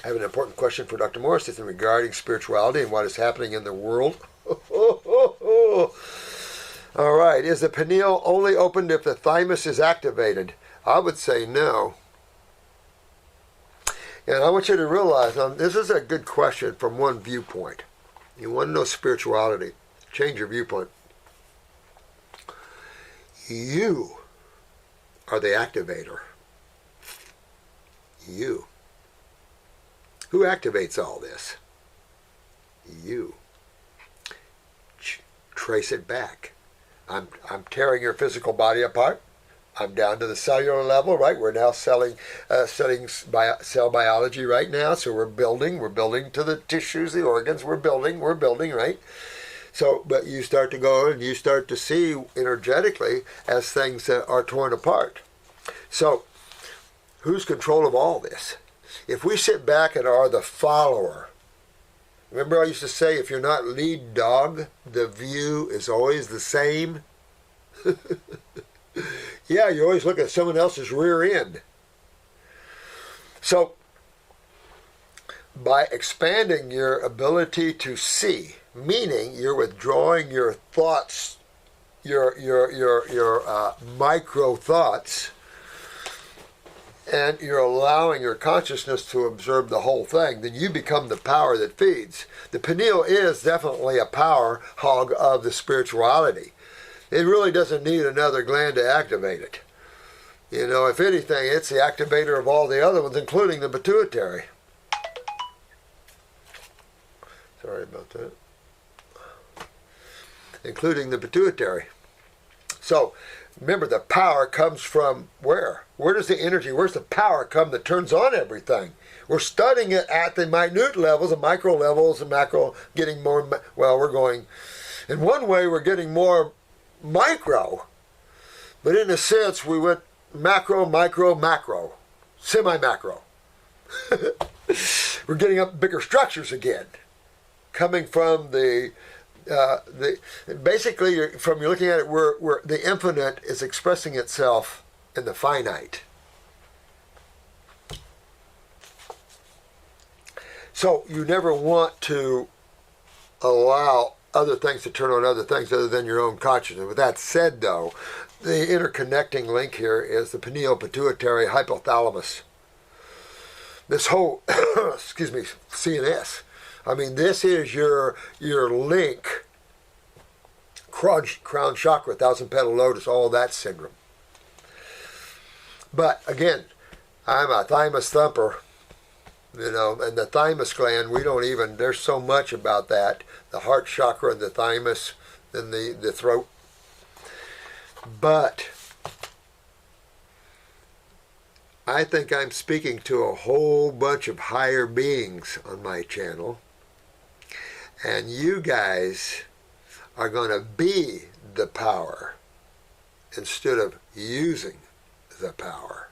I have an important question for Dr. Morse. It's regarding spirituality and what is happening in the world. All right. Is the pineal only opened if the thymus is activated? I would say no. And I want you to realize, this is a good question from one viewpoint. You want to know spirituality. Change your viewpoint. You are the activator. You. Who activates all this? You. Trace it back. I'm tearing your physical body apart. I'm down to the cellular level, right? We're now studying cell biology right now, so we're building to the tissues, the organs, we're building, right? So, but you start to go and you start to see energetically as things are torn apart. So, who's control of all this? If we sit back and are the follower, remember I used to say, if you're not lead dog, the view is always the same. Yeah, you always look at someone else's rear end. So, by expanding your ability to see, meaning you're withdrawing your thoughts, your micro thoughts, and you're allowing your consciousness to observe the whole thing, then you become the power that feeds. The pineal is definitely a power hog of the spirituality. It really doesn't need another gland to activate it. You know, if anything, it's the activator of all the other ones, including the pituitary. Sorry about that. Including the pituitary. So, remember, the power comes from where? Where does the energy, where's the power come that turns on everything? We're studying it at the minute levels, the micro levels, the macro, getting more, well, we're going, in one way we're getting more micro, but in a sense we went macro, micro, macro, semi-macro. We're getting up bigger structures again, coming from basically you're looking at it where the infinite is expressing itself in the finite. So you never want to allow other things to turn on other things other than your own consciousness. With that said, though, the interconnecting link here is the pineal pituitary hypothalamus. This whole, excuse me, CNS. I mean, this is your link, crown chakra, thousand petal lotus, all that syndrome. But again, I'm a thymus thumper, you know, and the thymus gland, we don't even, there's so much about that. The heart chakra and the thymus, then the throat. But I think I'm speaking to a whole bunch of higher beings on my channel. And you guys are going to be the power instead of using the power.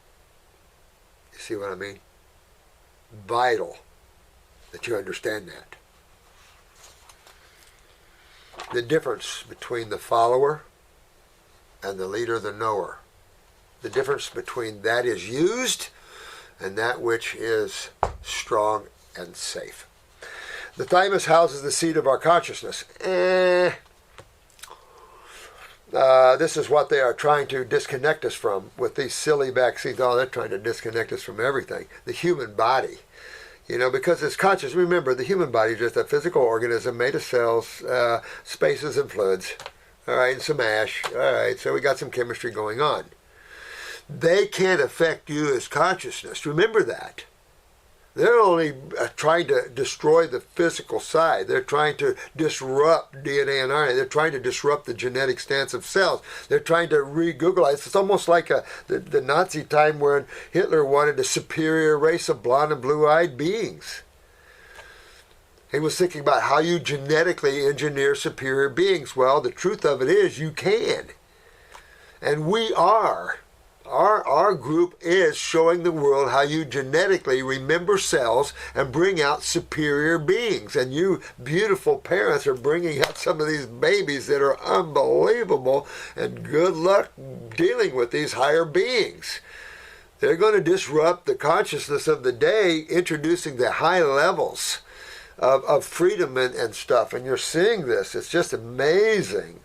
You see what I mean? Vital that you understand that. The difference between the follower and the leader, the knower. The difference between that is used and that which is strong and safe. The thymus houses the seat of our consciousness. This is what they are trying to disconnect us from with these silly vaccines. Oh, they're trying to disconnect us from everything. The human body. You know, because it's conscious. Remember, the human body is just a physical organism made of cells, spaces, and fluids. All right, and some ash. All right, so we got some chemistry going on. They can't affect you as consciousness. Remember that. They're only trying to destroy the physical side. They're trying to disrupt DNA and RNA. They're trying to disrupt the genetic stance of cells. They're trying to re-Googleize. It's almost like the Nazi time when Hitler wanted a superior race of blonde and blue-eyed beings. He was thinking about how you genetically engineer superior beings. Well, the truth of it is you can. And we are. Our group is showing the world how you genetically remember cells and bring out superior beings. And you beautiful parents are bringing out some of these babies that are unbelievable, and good luck dealing with these higher beings. They're going to disrupt the consciousness of the day, introducing the high levels of freedom and stuff. And you're seeing this. It's just amazing.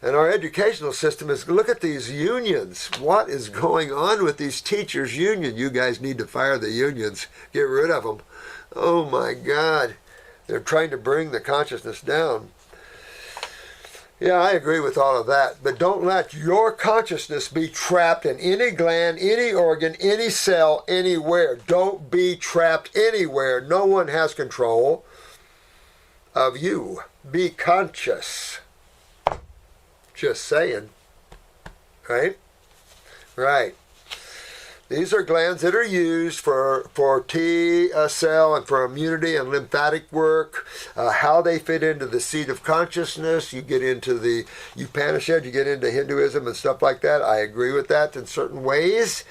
And our educational system is, look at these unions. What is going on with these teachers' union? You guys need to fire the unions. Get rid of them. Oh my God. They're trying to bring the consciousness down. Yeah, I agree with all of that. But don't let your consciousness be trapped in any gland, any organ, any cell, anywhere. Don't be trapped anywhere. No one has control of you. Be conscious. Just saying. Right? Right. These are glands that are used for T cell and for immunity and lymphatic work. How they fit into the seat of consciousness. You get into the Upanishad, you get into Hinduism and stuff like that. I agree with that in certain ways.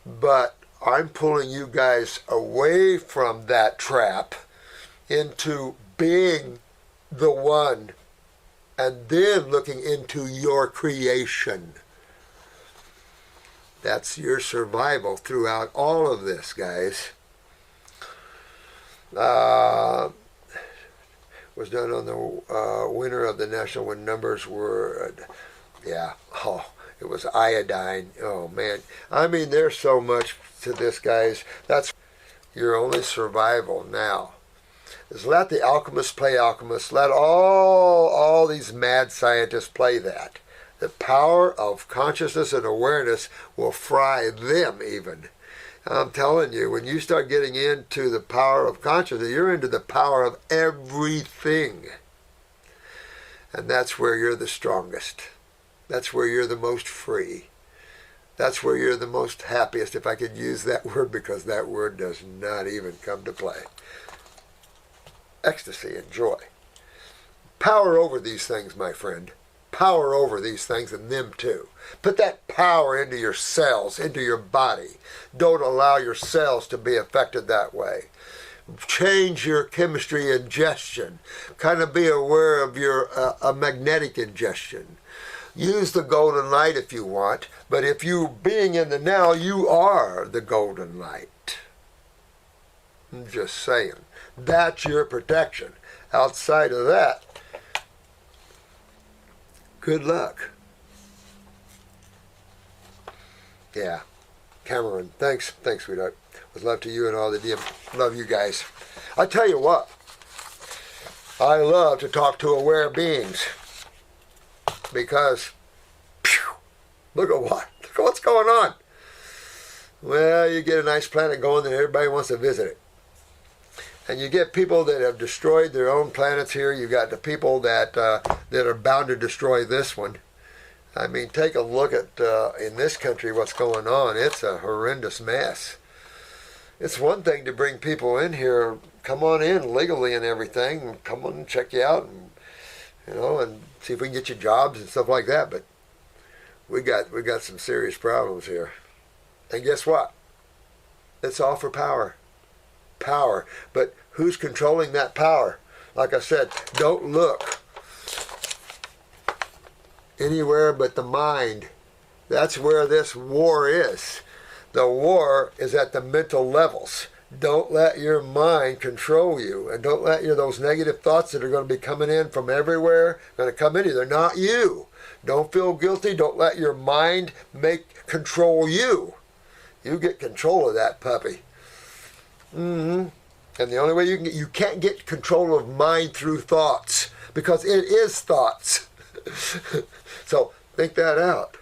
But I'm pulling you guys away from that trap into being the one and then looking into your creation. That's your survival throughout all of this, guys. Was done on the winner of the national when numbers were, it was iodine. Oh, man. I mean, there's so much to this, guys. That's your only survival now. Is let the alchemists play alchemists. Let all these mad scientists play that. The power of consciousness and awareness will fry them even. I'm telling you, when you start getting into the power of consciousness, you're into the power of everything. And that's where you're the strongest. That's where you're the most free. That's where you're the most happiest, if I could use that word, because that word does not even come to play. Ecstasy and joy. Power over these things, my friend. Power over these things and them too. Put that power into your cells, into your body. Don't allow your cells to be affected that way. Change your chemistry ingestion. Kind of be aware of your magnetic ingestion. Use the golden light if you want, but if you being in the now, you are the golden light. I'm just saying. That's your protection. Outside of that, good luck. Yeah. Cameron, thanks, sweetheart. With love to you and all the DM. Love you guys. I tell you what, I love to talk to aware beings because, look at what's going on. Well, you get a nice planet going and everybody wants to visit it. And you get people that have destroyed their own planets here. You got the people that are bound to destroy this one. I mean, take a look at, in this country, what's going on. It's a horrendous mess. It's one thing to bring people in here, come on in legally and everything, and come on and check you out, and, and see if we can get you jobs and stuff like that. But we got some serious problems here. And guess what? It's all for power. Power. But who's controlling that power? Like I said, don't look anywhere but the mind. That's where this war is. The war is at the mental levels. Don't let your mind control you, and don't let those negative thoughts that are going to be coming in from everywhere going to come in you. They're not you. Don't feel guilty. Don't let your mind control you. You get control of that puppy. And the only way you can't get control of mind through thoughts, because it is thoughts. So think that out.